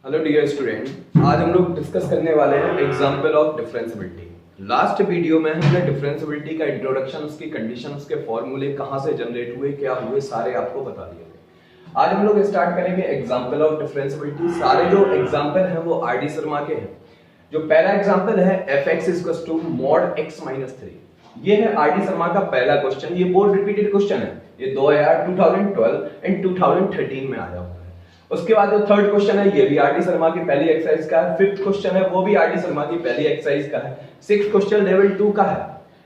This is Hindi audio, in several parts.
हेलो डियर स्टूडेंट, आज हम लोग डिस्कस करने वाले हैं example of differentiability. Last video में हमने डिफरेंशिएबिलिटी का इंट्रोडक्शन, उसकी कंडीशन, उसके फॉर्मूले कहां से जनरेट हुए, क्या हुए, सारे आपको बता दिए थे। आज हम लोग स्टार्ट करेंगे एग्जांपल ऑफ डिफरेंशिएबिलिटी। सारे जो एग्जांपल हैं वो आर डी शर्मा के हैं। जो पहला एग्जांपल है fx = mod x - 3, ये है आर डी शर्मा का पहला क्वेश्चन। ये बोर्ड रिपीटेड क्वेश्चन है, ये 2012 एंड 2013 में आया हुआ है। उसके बाद जो थर्ड क्वेश्चन है ये भी आर डी शर्मा की पहली एक्सरसाइज का है। फिफ्थ क्वेश्चन है वो भी आर डी शर्मा की पहली एक्सरसाइज का है। सिक्स्थ क्वेश्चन लेवल 2 का है।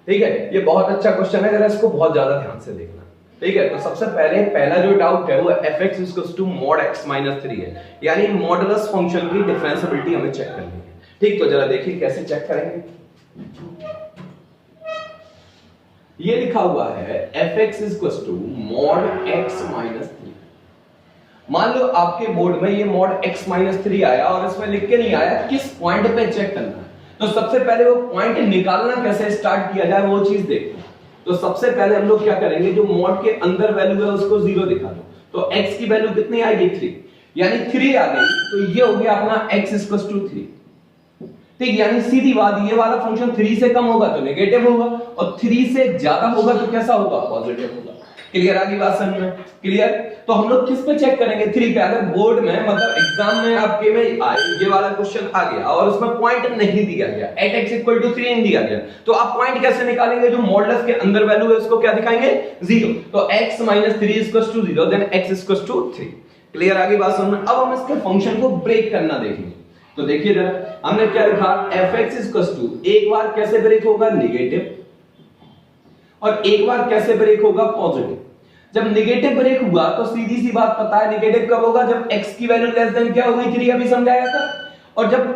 ठीक है, ये बहुत अच्छा क्वेश्चन है, जरा इसको बहुत ज्यादा ध्यान से देखना। ठीक है, तो सबसे पहले पहला जो डाउट है वो fx = mod x - 3 है, यानी मॉडुलस फंक्शन की डिफरेंशिएबिलिटी हमें चेक करनी है। ठीक, तो जरा देखिए कैसे चेक करेंगे। ये लिखा हुआ है fx = mod x - 3। मान लो आपके बोर्ड में ये mod x - 3 आया और इसमें लिख के नहीं आया किस पॉइंट पे चेक करना है। तो सबसे पहले वो पॉइंट निकालना कैसे स्टार्ट किया जाए वो चीज देखते हैं। तो सबसे पहले हम लोग क्या करेंगे, जो mod के अंदर वैल्यू है उसको 0 दिखा दो। तो x की वैल्यू कितनी आएगी, 3, यानी 3 आ गई। तो ये हो गया अपना x = 3। ठीक, यानी सीधी बात, ये वाला फंक्शन 3 से कम होगा तो नेगेटिव होगा और 3 से ज्यादा होगा तो कैसा होगा, पॉजिटिव होगा। क्लियर, आगे बात समझ में? क्लियर। तो हम लोग किस पे चेक करेंगे, 3 पे। अगर बोर्ड में मतलब एग्जाम में आपके में ये वाला क्वेश्चन आ गया और उसमें पॉइंट नहीं दिया गया, x = 3 नहीं दिया गया, तो आप पॉइंट कैसे निकालेंगे? जो मॉडुलस के अंदर वैल्यू है उसको क्या दिखाएंगे, 0। तो x - 3 = 0, देन x = 3। क्लियर, आगे बात समझ में? अब हम इसके फंक्शन को ब्रेक करना देखेंगे। तो देखिए जरा, हमने क्या लिखा, fx = एक बार कैसे ब्रेक होगा, नेगेटिव, और एक बार कैसे ब्रेक होगा, पॉजिटिव। जब नेगेटिव ब्रेक हुआ तो सीधी सी बात पता है नेगेटिव कब होगा, जब x की वैल्यू लेस देन क्या हो गई, 3, अभी समझाया था। और जब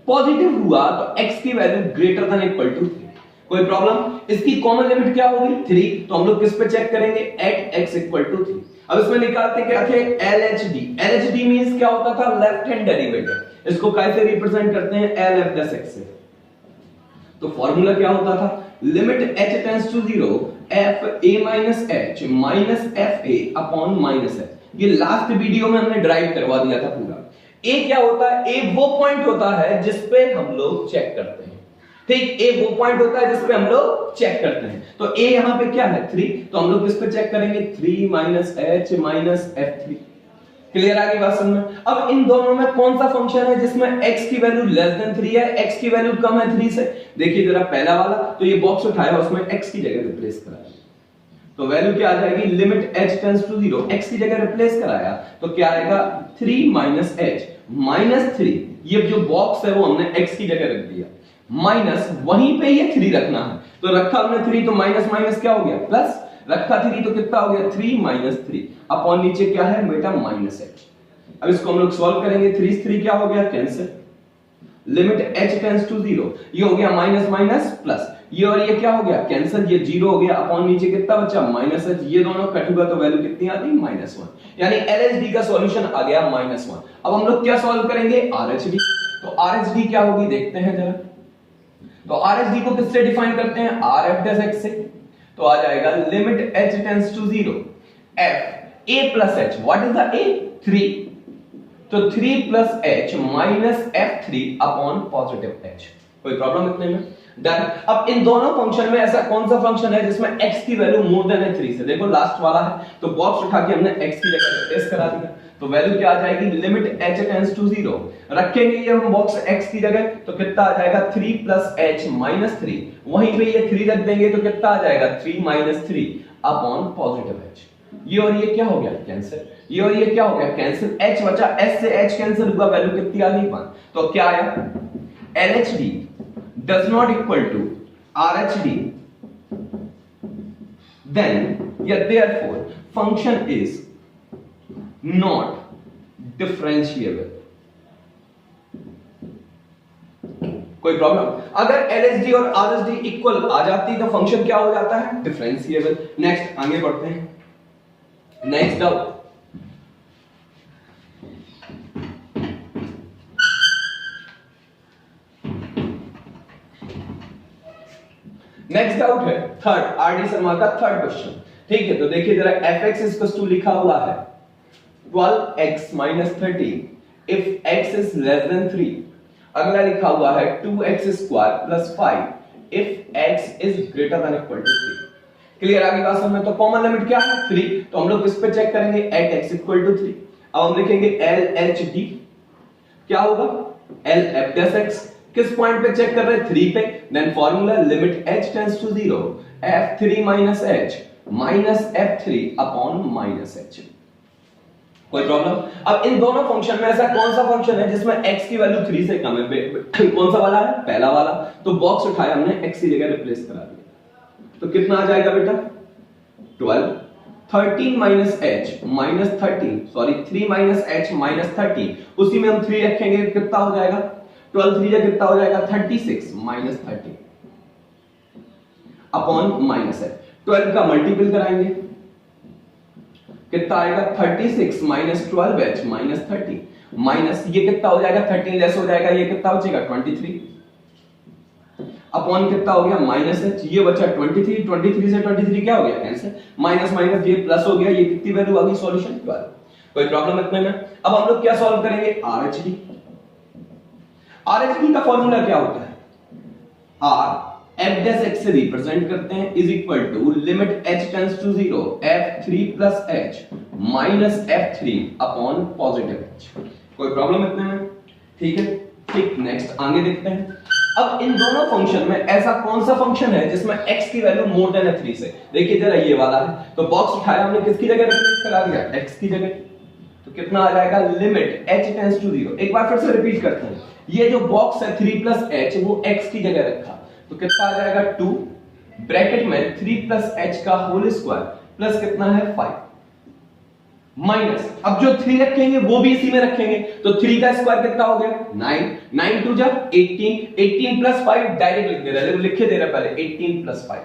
पॉजिटिव हुआ तो x की value greater than equal to 3। कोई प्रॉब्लम? इसकी कॉमन लिमिट क्या होगी, 3। तो हम लोग किस पे चेक करेंगे, एट x = 3। अब इसमें निकालते क्या थे, LHD। LHD मींस क्या होता था, लेफ्ट हैंड डेरिवेटिव। इसको कैसे रिप्रेजेंट करते हैं, LF से। तो फॉर्मूला क्या होता था, limit h tends to 0 f a - h minus f a upon -h। ये लास्ट वीडियो में हमने ड्राइव करवा दिया था पूरा। a क्या होता है, a वो पॉइंट होता है जिस पे हम लोग चेक करते हैं। ठीक, a वो पॉइंट होता है जिस पे हम लोग चेक करते हैं। तो a यहां पे क्या है, 3। तो हम लोग किस पे चेक करेंगे, 3 - h - f3। क्लियर, आगे बात समझ में? अब इन दोनों में कौन सा फंक्शन है जिसमें x की वैल्यू लेस देन 3 है, x की वैल्यू कम है 3 से? देखिए जरा, पहला वाला तो ये बॉक्स उठाया, उसमें x की जगह रिप्लेस कराया, तो वैल्यू क्या आ जाएगी, limit h tends to 0, x की जगह रिप्लेस कराया तो क्या आएगा, 3 - h - 3। ये जो बॉक्स है वो हमने x की जगह रख दिया, माइनस वहीं पे ये 3 रखना है। तो रखा हमने 3 तो माइनस माइनस क्या हो गया, प्लस। रखा 3 तो कितना हो गया, 3 - 3 अपॉन नीचे क्या है बेटा, -h। अब इसको हम लोग सॉल्व करेंगे, 3 क्या हो गया, cancel. Limit h tends to 0, ये हो गया माइनस माइनस प्लस, ये और ये क्या हो गया, कैंसिल। ये 0 हो गया, अपॉन नीचे कितना बचा, -h। ये दोनों कट हुआ तो वैल्यू कितनी आती, -1। यानी LHD का सॉल्यूशन आ गया -1। अब हम लोग क्या सॉल्व करेंगे, RHD। तो RHD क्या होगी देखते हैं जरा। तो RHD को किससे डिफाइन करते हैं, RF' से। तो आ जाएगा limit h tends to 0 f a plus h। What is the a, 3। तो 3 plus h minus f3 upon positive h। कोई प्रॉब्लम इतने में? डन। अब इन दोनों फंक्शन में ऐसा कौन सा फंक्शन है जिसमें x की वैल्यू मोर देन है 3 से? देखो लास्ट वाला है, तो बॉक्स उठा के हमने x की जगह रिप्लेस करा दिया, तो वैल्यू क्या आ जाएगी, लिमिट h टेंड्स टू 0। रखेंगे ये हम बॉक्स x की जगह तो कितना आ जाएगा, 3 plus h minus 3। वहीं पे ये 3 रख देंगे तो कितना आ जाएगा, 3 - 3 अपॉन पॉजिटिव h। ये और ये क्या हो गया, कैंसिल। ये और ये क्या हो गया, कैंसिल। h बचा, s से h कैंसिल हुआ, वैल्यू कितनी आ गई, 1। तो क्या आया, LHD does not equal to RHD, then yeah, therefore function is not differentiable। कोई प्रॉब्लम? अगर LHD और RHD इक्वल आ जाती तो फंक्शन क्या हो जाता है, डिफरेंशिएबल। नेक्स्ट आगे बढ़ते हैं, नेक्स्ट डाउट। नेक्स्ट डाउट है थर्ड, आर डी शर्मा का थर्ड क्वेश्चन। ठीक है, तो देखिए जरा, fx = लिखा हुआ है 12x - 13 if x is less than 3। अगला लिखा हुआ है 2x square plus 5 if x is greater than equal to 3। Clear? आगे बात समझ में? तो कॉमन लिमिट क्या है 3, तो हम लोग किस पे चेक करेंगे एट x इक्वल टू 3। अब हम लिखेंगे LHD क्या होगा LF डैश x, किस पॉइंट पे चेक कर रहे हैं 3 पे, then formula limit h tends to 0 f3 minus h minus f3 upon minus h। कोई प्रॉब्लम? अब इन दोनों फंक्शन में ऐसा कौन सा फंक्शन है जिसमें x की वैल्यू 3 से कम है? कौन सा वाला है? पहला वाला। तो बॉक्स उठाया हमने x की जगह रिप्लेस करा दिया, तो कितना आ जाएगा बेटा 12। 13 minus h minus 13 sorry 3 minus h minus 13, उसी में हम 3 रखेंगे कितना हो जाएगा 12 3 जा कितना हो जाएगा 36 माइनस 13 अपॉन माइनस है 12 का मल्टीपल कराएंगे कितना आएगा 36 माइनस 12h माइनस 30 माइनस ये कितना हो जाएगा 13 लेस हो जाएगा, ये कितना बचेगा 23 अपॉन कितना हो गया माइनस h, ये बचा 23 23 से 23 क्या हो गया कैंसिल, माइनस माइनस ये प्लस हो गया, ये कितनी वैल्यू आ गई सॉल्यूशन 12। कोई प्रॉब्लम इतने में? अब हम लोग क्या सॉल्व करेंगे RHD। RHD का फॉर्मूला क्या होता है R f डैश x से रिप्रेजेंट करते हैं is equal to limit h tends to 0 f3 plus h minus f3 upon positive h। कोई प्रॉब्लम इतने में? ठीक है, ठीक। नेक्स्ट आगे देखते हैं। अब इन दोनों फंक्शन में ऐसा कौन सा फंक्शन है जिसमें x की वैल्यू मोर देन 3 से? देखिए जरा ये वाला है, तो बॉक्स उठाया हमने किसकी जगह रिप्लेस करा दिया x की जगह, तो कितना आ जाएगा लिमिट h टेंड्स टू 0। एक बार फिर से रिपीट करते हैं, ये जो बॉक्स है 3 प्लस h वो x की जगह रखा, तो कितना आ जाएगा 2 ब्रैकेट में 3 प्लस h का होल स्क्वायर प्लस कितना है 5 माइनस, अब जो 3 रखेंगे वो भी इसी में रखेंगे, तो 3 का स्क्वायर कितना हो गया 9 9 2 जा 18 18 प्लस 5 डायरेक्ट लिख दे रहा है, लिखे दे रहा पहले 18 प्लस 5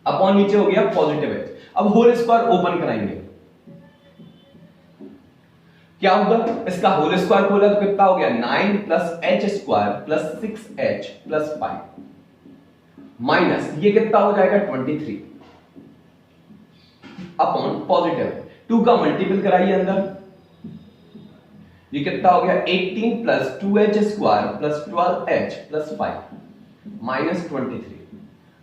अपॉन नीचे हो गया पॉजिटिव h। अब होल स्क्वायर ओपन कराएंगे, क्या होगा इसका होल स्क्वायर खोला तो कितना हो गया 9 plus h square plus 6h plus 5 minus ये कितना हो जाएगा 23 अपॉन पॉजिटिव 2 का मल्टीपल कराइए अंदर, ये कितना हो गया 18 plus 2h square plus 12h plus 5 minus 23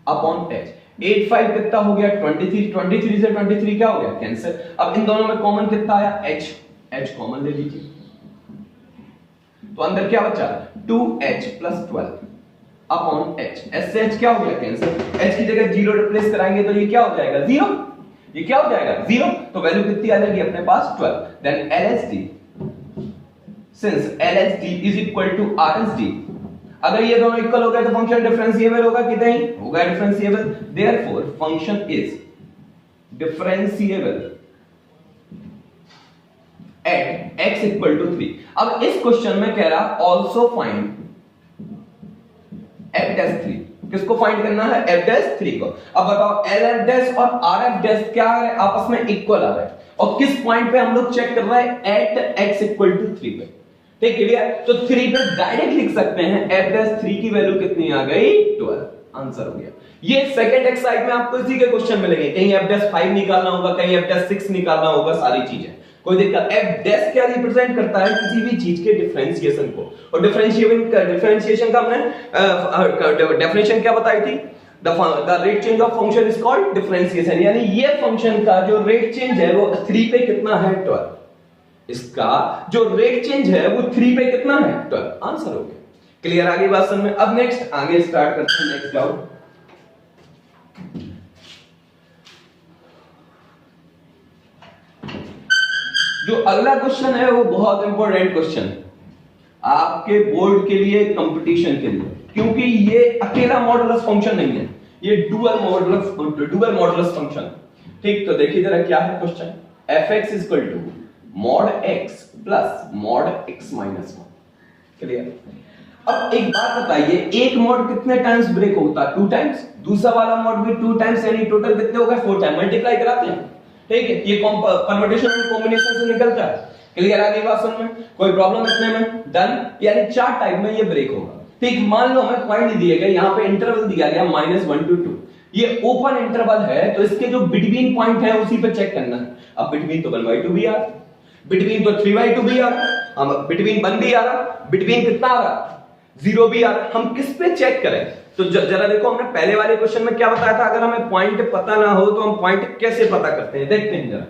upon h। 8 5 कितना हो गया 23 23 से 23 क्या हो गया कैंसिल। अब इन दोनों में कॉमन कितना आया h कॉमन ले लीजिए, तो अंदर क्या बचा 2h plus 12 upon h। s से h क्या हो गया कैंसिल, h की जगह 0 रिप्लेस कराएंगे तो ये क्या हो जाएगा 0, ये क्या हो जाएगा 0, तो वैल्यू कितनी आ जाएगी अपने पास 12। Then LHD, since LHD is equal to RHD, अगर ये दोनों इक्वल हो गए तो फंक्शन डिफरेंशिएबल होगा कि नहीं, होगा differentiable, therefore function is differentiable at x equal to 3। अब इस क्वेश्चन में कह रहा आल्सो फाइंड f डैश 3, किसको फाइंड करना है f डैश 3 को। अब बताओ LF डैश और RF डैश क्या है आपस में इक्वल आ रहा है, और किस पॉइंट पे हम लोग चेक कर रहे हैं एट x इक्वल टू 3 पे। ठीक क्लियर, तो 3 पे डायरेक्ट लिख सकते हैं f डैश 3 की वैल्यू कितनी आ गई 12, आंसर हो गया। ये सेकंड एक्सरसाइज में आपको इसी के क्वेश्चन मिलेंगे, कहीं f डैश 5 निकालना होगा, कहीं f डैश 6 निकालना होगा, सारी चीजें कोई दिक्कत। f डैश क्या रिप्रेजेंट करता है किसी भी चीज के डिफरेंशिएशन को, और डिफरेंशिएशन का हमने डेफिनेशन क्या बताई थी, the rate change of function is called differentiation, यानी ये फंक्शन का जो रेट चेंज है वो 3 पे कितना है 12, इसका जो रेट चेंज है वो 3 पे कितना है 12, आंसर हो गया। क्लियर, आगे बात समझ में। अब नेक्स्ट आगे स्टार्ट करते हैं नेक्स्ट डाउट। जो अगला क्वेश्चन है वो बहुत इंपॉर्टेंट क्वेश्चन है आपके बोर्ड के लिए, कंपटीशन के लिए, क्योंकि ये अकेला मॉडुलस फंक्शन नहीं है, ये डुअल मॉडुलस फंक्शन। ठीक, तो देखिए जरा क्या है question, fx is equal to mod x plus mod x minus 1। Clear. अब एक बात बताइए, एक मॉड कितने टाइम्स ब्रेक होता है 2 टाइम्स, दूसरा वाला मॉड भी 2 टाइम्स, यानी टोटल कितने हो गए 4 टाइम, मल्टीप्लाई कराते हैं। ठीक है, ये परम्यूटेशन एंड कॉम्बिनेशन से निकलता है। क्लियर, आगे बात समझ में, कोई प्रॉब्लम इतने में, डन। यानी 4 टाइम में ये ब्रेक होगा। ठीक, मान लो हमें पॉइंट दिए गए, यहाँ पे इंटरवल दिया गया -1 to 2, ये ओपन इंटरवल है, तो इसके जो बिटवीन पॉइंट है उसी पे चेक करना है। अब बिटवीन तो 1/2 भी आ, बिटवीन तो 3/2 भी आ रहा, हम बिटवीन 1 भी आ रहा, बिटवीन कितना आ रहा 0 भी आ रहा, हम किस पे चेक करें? तो जरा देखो, हमने पहले वाले क्वेश्चन में क्या बताया था, अगर हमें पॉइंट पता ना हो तो हम पॉइंट कैसे पता करते हैं, देखते हैं जरा।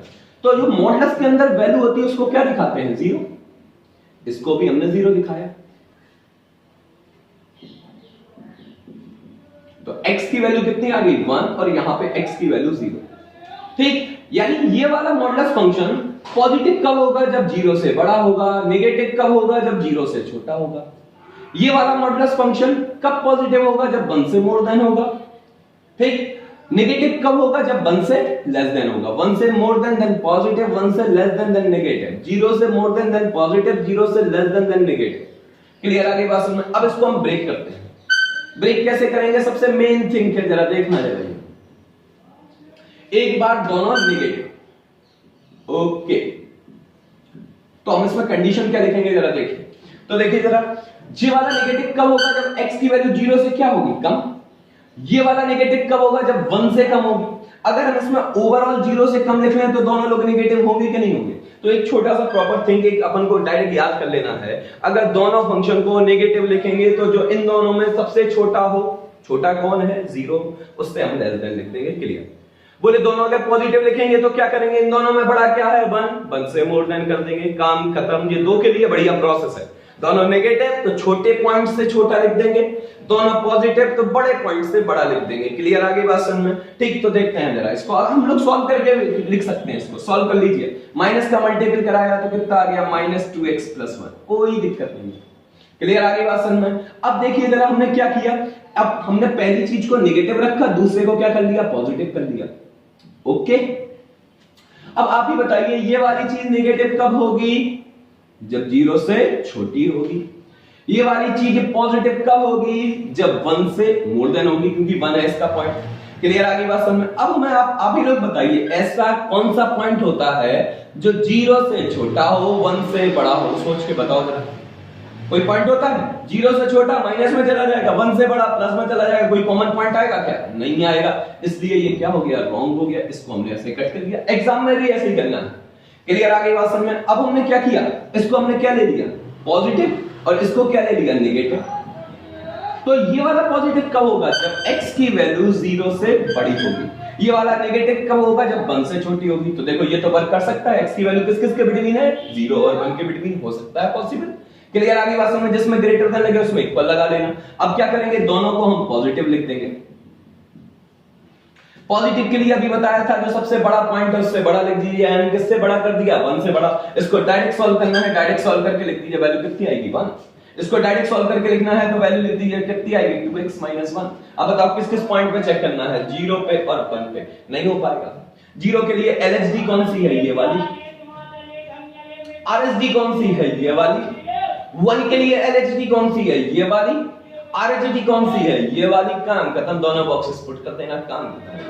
तो जो मॉडुलस के अंदर वैल्यू होती है उसको क्या दिखाते हैं, 0। इसको भी हमने 0 दिखाया। तो x की वैल्यू कितनी आ गई 1 और यहां पे x की वैल्यू 0। ठीक, यानी ये वाला मॉडुलस फंक्शन पॉजिटिव कब होगा, जब 0 से बड़ा होगा, नेगेटिव कब होगा, जब 0 से छोटा होगा। ये वाला मॉडुलस फंक्शन कब पॉजिटिव होगा, जब 1 से मोर देन होगा। ठीक, नेगेटिव कब होगा, जब 1 से लेस देन होगा। 1 से मोर देन पॉजिटिव, 1 से लेस देन नेगेटिव, 0 से मोर देन पॉजिटिव, 0 से लेस देन नेगेटिव। क्लियर आगे बात समझ? अब इसको हम ब्रेक करते हैं। ब्रेक कैसे करेंगे, सबसे मेन थिंग है, जरा देखना जरा, एक बार दोनों नेगेटिव, ओके, तो हम इसमें कंडीशन क्या लिखेंगे जरा देखिए। तो देखिए जरा, ये वाला नेगेटिव कब होगा, जब x की वैल्यू 0 से क्या होगी, कम। ये वाला नेगेटिव कब होगा, जब 1 से कम होगी। अगर हम इसमें ओवरऑल 0 से कम लिख रहे हैं तो दोनों लोग नेगेटिव होंगे कि नहीं होंगे। तो एक छोटा सा प्रॉपर थिंग एक अपन को डायरेक्ट याद कर लेना है, अगर दोनों फंक्शन को नेगेटिव लिखेंगे तो जो इन दोनों में सबसे छोटा हो, छोटा कौन है, 0, उससे हम लेस देन लिख देंगे। क्लियर। बोले दोनों अगर पॉजिटिव लिखेंगे तो क्या करेंगे, इन दोनों में बड़ा क्या है, 1 से मोर देन कर देंगे, काम खत्म। ये दो के लिए बढ़िया प्रोसेस है। दोनों नेगेटिव तो छोटे पॉइंट से छोटा लिख देंगे, दोनों पॉजिटिव तो बड़े पॉइंट से बड़ा लिख देंगे। क्लियर आगे बात समझ में? ठीक, तो देखते हैं जरा इसको, हम लोग सॉल्व करके लिख सकते हैं। इसको सॉल्व कर लीजिए, माइनस का मल्टीपल कराया तो कितना आ गया, -2x + 1, कोई दिक्कत नहीं है। क्लियर आगे बात समझ में? अब देखिए जरा, हमने क्या किया, अब हमने पहली चीज को नेगेटिव रखा, दूसरे को क्या कर लिया, पॉजिटिव कर लिया। ओके, अब आप ही बताइए, ये वाली चीज नेगेटिव कब होगी, जब 0 से छोटी होगी। ये वाली चीज पॉजिटिव कब होगी, जब 1 से मोर देन होगी, क्योंकि 1 है इसका पॉइंट। क्लियर आगे बात समझ में? अब मैं आप ही लोग बताइए, ऐसा कौन सा पॉइंट होता है जो 0 से छोटा हो, 1 से बड़ा हो, सोच के बताओ जरा। कोई पॉइंट होता है 0 से छोटा माइनस में चला जाएगा, 1 से बड़ा प्लस में चला जाएगा, कोई कॉमन पॉइंट आएगा क्या, नहीं आएगा। इसलिए ये क्या हो गया, रॉन्ग हो गया, इसको हमने ऐसे कट कर दिया। एग्जाम में भी ऐसे ही करना है। क्लियर आगे बात समझ में? अब हमने क्या किया, इसको हमने क्या ले लिया, पॉजिटिव, और इसको क्या ले लिया, नेगेटिव। तो ये वाला पॉजिटिव कब होगा, जब x की वैल्यू 0 से बड़ी होगी। ये वाला नेगेटिव कब होगा, जब 1 से छोटी होगी। तो देखो ये तो वर्क कर सकता है, x की वैल्यू किस किस के बिटवीन है, 0 और 1 के बिटवीन हो सकता है, पॉसिबल। क्लियर आगे बात समझ में? जिसमें ग्रेटर देन लगे उसमें इक्वल लगा लेना। अब क्या करेंगे, दोनों को हम पॉजिटिव लिख देंगे। पॉजिटिव के लिए अभी बताया था, जो सबसे बड़ा पॉइंट है उससे बड़ा लिख दीजिए, एन किससे बड़ा कर दिया, 1 से बड़ा। इसको डायरेक्ट सॉल्व करना है, डायरेक्ट सॉल्व करके लिख दीजिए, वैल्यू कितनी आएगी, 1। इसको डायरेक्ट सॉल्व करके लिखना है तो वैल्यू लिख दीजिए, कितनी आएगी, 2x - 1। अब बताओ किस किस पॉइंट पे चेक करना है, 0 पे और 1 पे। नहीं हो पाएगा। 0 के लिए LHD कौन सी है, ये वाली। RHD कौन सी है, ये वाली। 1 के लिए LHD कौन सी है, ये वाली। RHD कौन सी है, ये वाली। काम खत्म, दोनों बॉक्सेस पुट कर देना, काम खत्म।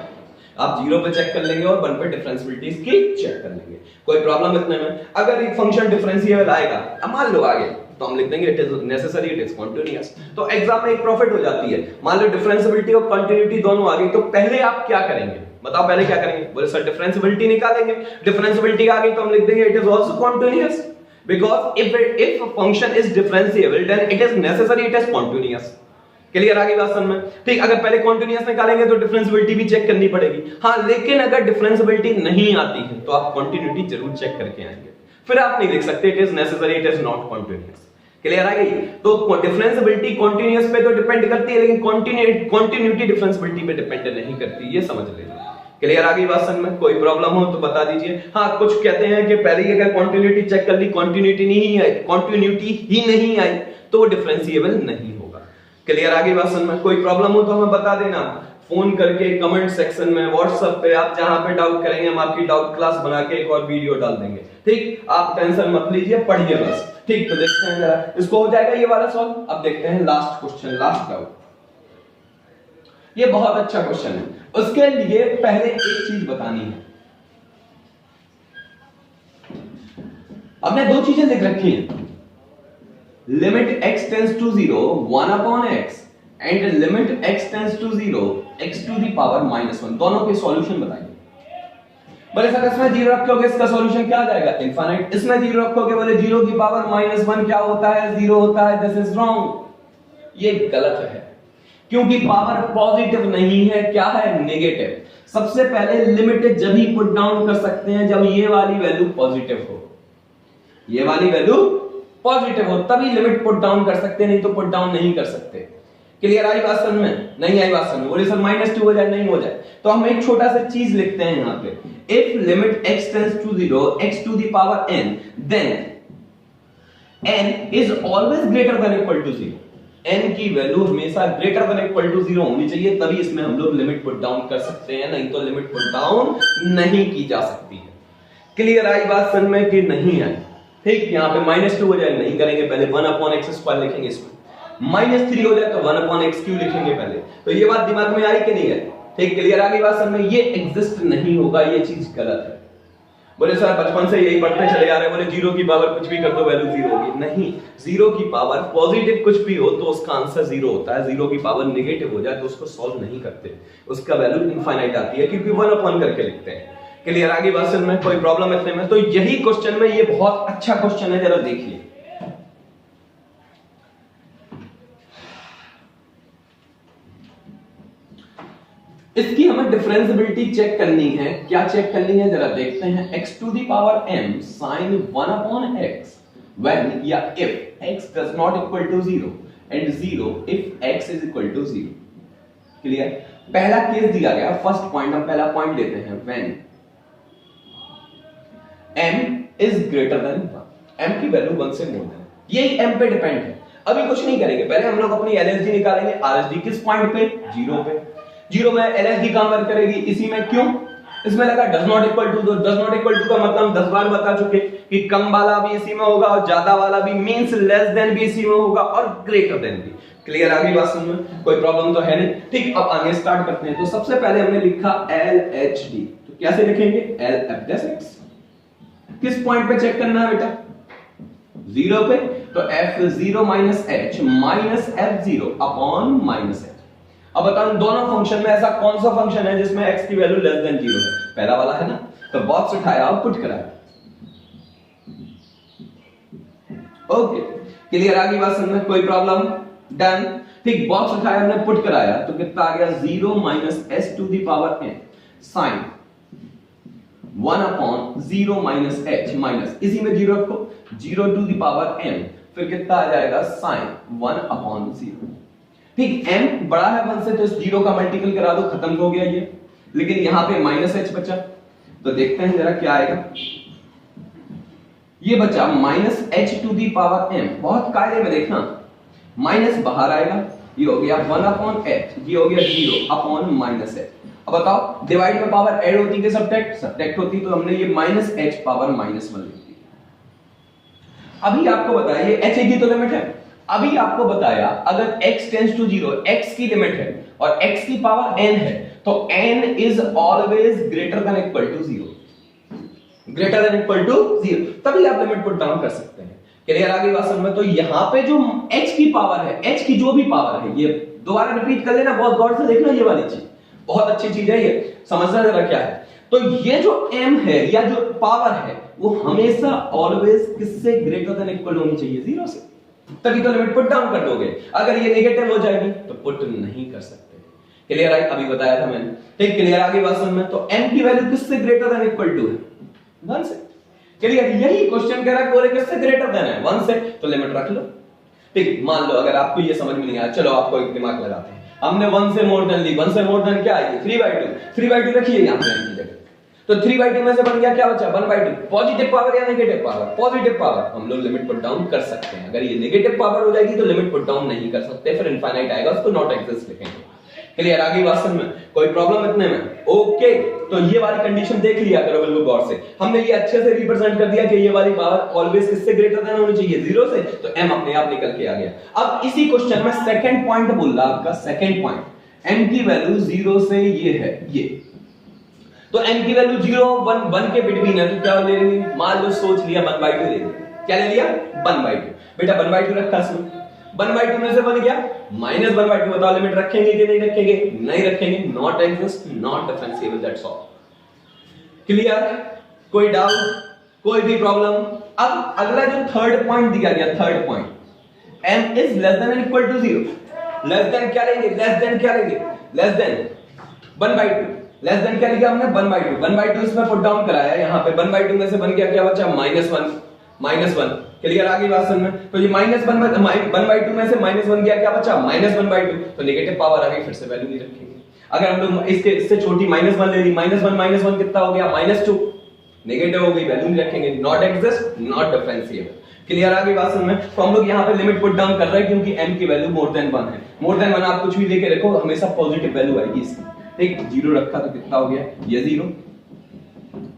आप 0 पे चेक कर लेंगे और 1 पे डिफरेंशिएबिलिटीज की चेक कर लेंगे, कोई प्रॉब्लम इतने में। अगर एक फंक्शन डिफरेंशिएबल आएगा, अब मान लो आगे, तो हम लिख देंगे it is necessary, it is continuous. तो एग्जाम में एक प्रॉफिट हो जाती है, मान लो डिफरेंशिएबिलिटी और कंटिन्यूटी दोनों आ गई, तो पहले आप क्या करेंगे, बताओ पहले क्या करेंगे। बोले सर डिफरेंशिएबिलिटी निकालेंगे, डिफरेंशिएबिलिटी आ गई तो हम लिख देंगे it is also continuous, because if a function is differentiable then it is necessary it is continuous। Clear आगे बात समझ में? ठीक, अगर पहले कॉन्टिन्यूअस निकालेंगे तो डिफरेंशिएबिलिटी भी चेक करनी पड़ेगी। हाँ, लेकिन अगर डिफरेंशिएबिलिटी नहीं आती है तो आप कॉन्टिन्यूटी जरूर चेक करके आएंगे, फिर आप नहीं लिख सकते it is necessary it is not continuous. Clear आ गई? तो डिफरेंशिएबिलिटी कॉन्टिन्यूअस पे तो डिपेंड करती है, लेकिन कॉन्टिन्यूटी डिफरेंशिएबिलिटी पे डिपेंड नहीं करती, ये समझ लेना। क्लियर आ गई बात समझ में? कोई प्रॉब्लम हो तो बता दीजिए। हाँ, कुछ कहते हैं कि पहले ही अगर कॉन्टिन्यूटी चेक कर ली, कॉन्टिन्यूटी ही नहीं आई तो वो डिफरेंशिएबल नहीं होगा। क्लियर आ गई बात समझ में? कोई प्रॉब्लम हो तो हमें बता देना, फोन करके, कमेंट सेक्शन में, व्हाट्सएप पे, आप जहां पे डाउट करेंगे हम आपकी डाउट क्लास बना के एक और वीडियो डाल देंगे। ठीक, आप टेंशन मत लीजिए, पढ़िए बस। ठीक, तो देखते हैं जरा, इसको हो जाएगा ये वाला सॉल्व। अब देखते हैं लास्ट क्वेश्चन, लास्ट डाउट। ये बहुत अच्छा क्वेश्चन है, उसके लिए पहले एक चीज बतानी है। हमने दो चीजें लिख रखी हैं, limit x tends to 0 1/x and limit x tends to 0 x to the power -1। दोनों के सॉल्यूशन बताइए। बोले सर इसमें 0 रखोगे इसका सॉल्यूशन क्या आ जाएगा? इनफाइनाइट। इसमें 0 रखोगे बोले 0 की पावर -1 क्या होता है? 0 होता है। दिस इज रॉन्ग, ये गलत है, क्योंकि पावर पॉजिटिव नहीं है, क्या है? नेगेटिव। सबसे पहले लिमिट जब ही पुट डाउन कर सकते हैं जब ये वाली वैल्यू पॉजिटिव हो, ये वाली वैल्यू पॉजिटिव हो तभी लिमिट पुट डाउन कर सकते हैं, नहीं तो पुट डाउन नहीं कर सकते। क्लियर आई बात समझ में? नहीं आई बात समझ में? बोले सर -2 हो जाए, नहीं हो जाए, तो हम एक छोटा सा चीज लिखते हैं यहां पे, if limit x tends to 0 x to the power n then n is always greater than equal to 0, n की वैल्यू हमेशा ग्रेटर देन इक्वल टू 0 होनी चाहिए, तभी इसमें हम लोग लिमिट पुट डाउन कर सकते हैं, नहीं तो लिमिट पुट डाउन नहीं की जा सकती है। क्लियर आई बात समझ में कि नहीं आई? ठीक, यहां पे -2 हो जाए, नहीं करेंगे, पहले 1/x² लिखेंगे, इसमें -3 हो जाए तो 1/x³ लिखेंगे पहले, तो ये बात दिमाग में आई कि नहीं है? ठीक, क्लियर आ गई बात समझ में? ये एग्जिस्ट नहीं होगा, ये चीज गलत है। बोले सर बचपन से यही पढ़ते चले आ रहे हैं, बोले 0 की पावर कुछ भी कर दो वैल्यू 0 होगी, नहीं, 0 की पावर पॉजिटिव कुछ भी हो तो उसका आंसर 0 होता है, 0 की पावर नेगेटिव हो जाए तो उसको सॉल्व नहीं करते, उसका वैल्यू इनफाइनाइट आती है, क्योंकि 1/1 करके लिखते हैं। क्लियर आगे बात समझ में? कोई प्रॉब्लम इतने में? तो यही क्वेश्चन में, ये बहुत अच्छा क्वेश्चन है, जरा देखिए। इसकी हमें डिफरेंशिएबिलिटी चेक करनी है, क्या चेक करनी है जरा देखते हैं। x to the power m sin 1/x when या if x does not equal to 0 and 0 if x is equal to 0। Clear? पहला केस दिया गया, फर्स्ट पॉइंट, हम पहला पॉइंट लेते हैं, when m is greater than 1, m की वैल्यू 1 से मोर है, यही m पे डिपेंड है। अभी कुछ नहीं करेंगे, पहले हम लोग अपनी LSD निकालेंगे, RSD किस पॉइंट पे? 0 पे। 0 में LSD कहां वर्क करेगी? इसी में। क्यों? इसमें लगा does not equal to, does not equal to का मतलब हम 10 बार बता चुके कि कम वाला भी इसी में होगा और ज्यादा वाला भी, मींस लेस देन भी इसी में होगा और ग्रेटर देन भी। क्लियर आगे बात समझ में? कोई प्रॉब्लम तो है नहीं। ठीक, अब आगे स्टार्ट करते हैं। तो सबसे पहले हमने लिखा LHD, तो कैसे लिखेंगे? LF'(x) किस पॉइंट पे चेक करना है बेटा? 0 पे, तो F0 -h minus F0 upon -h। अब बताओ दोनों फंक्शन में ऐसा कौन सा फंक्शन है जिसमें x की वैल्यू लेस देन 0 है? पहला वाला है ना, तो बॉक्स उठाया और पुट कराया। ओके, क्लियर आ गई बात समझ में? कोई प्रॉब्लम? डन। ठीक, बॉक्स उठाया हमने, पुट कराया, तो कितना आ गया? 0 - s to the power n sin 1/0 - h minus, इसी में 0 रखो, 0 टू द पावर n, फिर कितना आ जाएगा? sin 1/0। ठीक, m बड़ा है 1 से तो इस 0 का मल्टीपल करा दो, खत्म हो गया ये, लेकिन यहां पे -h बचा, तो देखते हैं जरा क्या आएगा। ये बचा -h to the power m, बहुत कायदे में देखना, माइनस बाहर आएगा, ये हो गया 1/h, ये हो गया 0/-h। अब बताओ डिवाइड में पावर ऐड होती है सब्ट्रैक्ट? सब्ट्रैक्ट होती, तो हमने ये -h पावर -1 लिख दी। अभी आपको बताया ये h की तो लिमिट है, अभी आपको बताया अगर x टेंड्स टू 0, x की लिमिट है और x की पावर n है, तो n is always greater than equal to 0, greater than equal to 0, तभी आप लिमिट पुट डाउन कर सकते हैं। क्लियर आगे बात समझ में? तो यहां पे जो h की पावर है, h की जो भी पावर है, ये दोबारा रिपीट कर लेना, बहुत गौर से देखना, ये वाली चीज बहुत अच्छी चीज है, ये समझना जरा क्या है। तो ये जो m है या जो पावर है, वो हमेशा ऑलवेज किससे ग्रेटर देन इक्वल होनी चाहिए? 0 से, तभी तो लिमिट पुट डाउन कर दोगे। अगर ये नेगेटिव हो जाएगी तो पुट नहीं कर सकते। क्लियर है? अभी बताया था मैंने। ठीक, क्लियर आगे बात समझ में? तो m की वैल्यू किससे ग्रेटर देन इक्वल टू है? 1 से। क्लियर? यही क्वेश्चन कह रहा है, बोले किससे ग्रेटर देन है? 1 से, तो लिमिट रख लो। ठीक, मान लो अगर आपको ये समझ में नहीं आया, चलो आपको एक दिमाग लगाते हैं, हमने 1 से मोर देन ली, 1 से मोर देन क्या आएगी? 3/2, 3/2 रखिए यहां पे m की जगह, तो 3/2 में से बन गया क्या बचा? 1/2। पॉजिटिव पावर या नेगेटिव पावर? Positive power. हम लोग लिमिट पुट डाउन कर सकते हैं। अगर ये नेगेटिव पावर हो जाएगी तो लिमिट पुट डाउन नहीं कर सकते, फिर इनफाइनाइट आएगा, उसको नॉट एग्जिस्ट लिखेंगे। क्लियर आगे बात समझ में? कोई प्रॉब्लम इतने में? ओके, तो ये वाली कंडीशन देख लिया करो बिल्कुल गौर से। हमने ये अच्छे से रिप्रेजेंट कर दिया कि ये वाली पावर ऑलवेज किससे ग्रेटर देन होनी चाहिए? 0 से, तो m अपने आप निकल के आ गया। अब इसी क्वेश्चन में सेकंड पॉइंट बोल रहा आपका, सेकंड पॉइंट, m की वैल्यू 0 से ये है, ये, तो m की वैल्यू 0 1 के बिटवीन है, तो क्या ले लेंगे? मान लो सोच लिया 1/2 ले लिया, क्या ले लिया? 1/2। बेटा 1/2 रखा इसमें, 1/2 में से बन गया -1/2। बताओ लिमिट रखेंगे कि नहीं रखेंगे? नहीं रखेंगे, not exist, not differentiable, that's all. Clear? कोई डाउट, कोई भी प्रॉब्लम? अब अगला जो थर्ड पॉइंट दिया गया, third point, m is less then और इक्वल टू 0, लेस देन क्या लेंगे, लेस देन क्या लेंगे, लेस देन 1/2, लेस देन क्या लिखा हमने 1/2, 1/2 इसमें पुट डाउन कराया है, यहाँ पे 1/2 में से बन गया क्या बचा, -1, क्लियर? आगे बात समझ में? तो ये -1/2 में से -1 गया, क्या बचा, -1/2, तो नेगेटिव पावर आ गई, फिर से वैल्यू नहीं रखेंगे। अगर हम लोग इससे छोटी -1 ले ली, -1 कितना हो गया, -2, नेगेटिव हो गई, वैल्यू नहीं रखेंगे, not exist, not differentiable. Clear? आगे बात समझ में? तो हम लोग यहाँ पे लिमिट पुट डाउन कर रहे हैं क्योंकि m की वैल्यू मोर देन 1 है। मोर देन 1 आप कुछ भी लेके रखो, हमेशा पॉजिटिव वैल्यू आएगी इसकी। ठीक, 0 रखा तो कितना हो गया, ये 0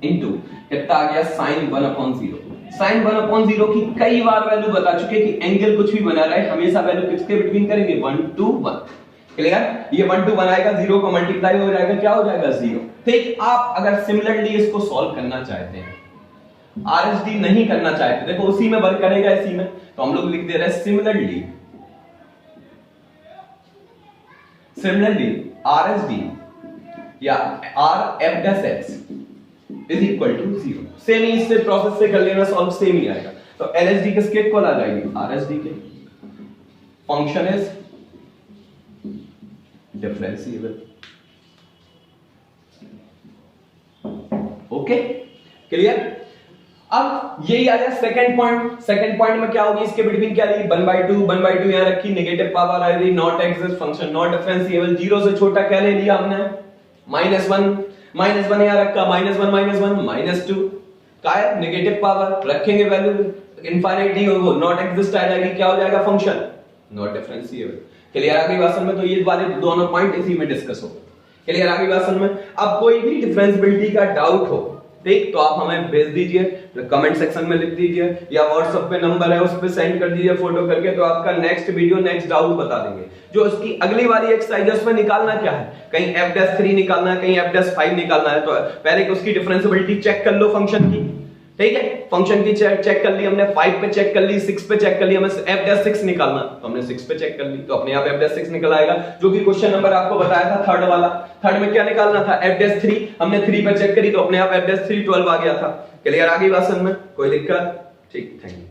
इनटू कितना आ गया, sin 1/0। sin 1/0 की कई बार वैल्यू बता चुके कि एंगल कुछ भी बना रहा है, हमेशा वैल्यू किसके बिटवीन करेंगे, 1 to 1। क्लियर? ये 1 to 1 आएगा, 0 को मल्टीप्लाई हो जाएगा, क्या हो जाएगा, 0। ठीक, आप अगर सिमिलरली इसको सॉल्व करना चाहते हैं, RHD नहीं करना चाहते, देखो उसी में वर्क करेगा, इसी में, तो हम लोग लिख दे रहे हैं सिमिलरली RHD या RF' is equal to 0। Same ही इससे प्रोसेस से कर लेना सॉल्व, सेम ही आएगा। तो LHD किसके इक्वल आ जाएगी, RHD के। Function is differentiable. Okay, clear? अब यही आ जाए सेकंड पॉइंट। सेकंड पॉइंट में क्या होगी, इसके बिटवीन क्या ली, 1/2 यहां रखी, नेगेटिव पावर आ रही, not exist, function not differentiable. 0 से छोटा क्या ले लिया हमने, -1 यहां रखा, -1 -2 का है, नेगेटिव पावर रखेंगे, वैल्यू इनफाइनाइट नहीं होगी, नॉट एग्जिस्ट आ जाएगी, क्या हो जाएगा, फंक्शन नॉट डिफरेंशिएबल। क्लियर? आगे बात समझ में? तो ये वाले दोनों पॉइंट इसी में डिस्कस हो। क्लियर? आगे बात समझ में? अब कोई भी डिफरेंशिएबिलिटी का डाउट हो, ठीक, तो आप हमें भेज दीजिए, कमेंट सेक्शन में लिख दीजिए, या व्हाट्सएप पे नंबर है उस पे सेंड कर दीजिए फोटो करके, तो आपका नेक्स्ट वीडियो, नेक्स्ट डाउट बता देंगे। जो उसकी अगली वाली एक्सरसाइज है उसमें निकालना क्या है, कहीं f'3 निकालना है, कहीं f'5 निकालना है, तो पहले उसकी डिफरेंशिएबिलिटी चेक कर लो फंक्शन की। ठीक है, फंक्शन की चेक कर ली हमने, 5 पे चेक कर ली, 6 पे चेक कर ली, हमें f'6 निकालना, तो हमने 6 पे चेक कर ली, तो अपने आप f'6 निकल आएगा। जो भी क्वेश्चन नंबर आपको बताया था थर्ड वाला, थर्ड में क्या निकालना था, f'3, हमने 3 पे चेक करी, तो अपने आप f'3 12 आ गया था। क्लियर? आगे बात समझ में? कोई दिक्कत? ठीक, थैंक यू।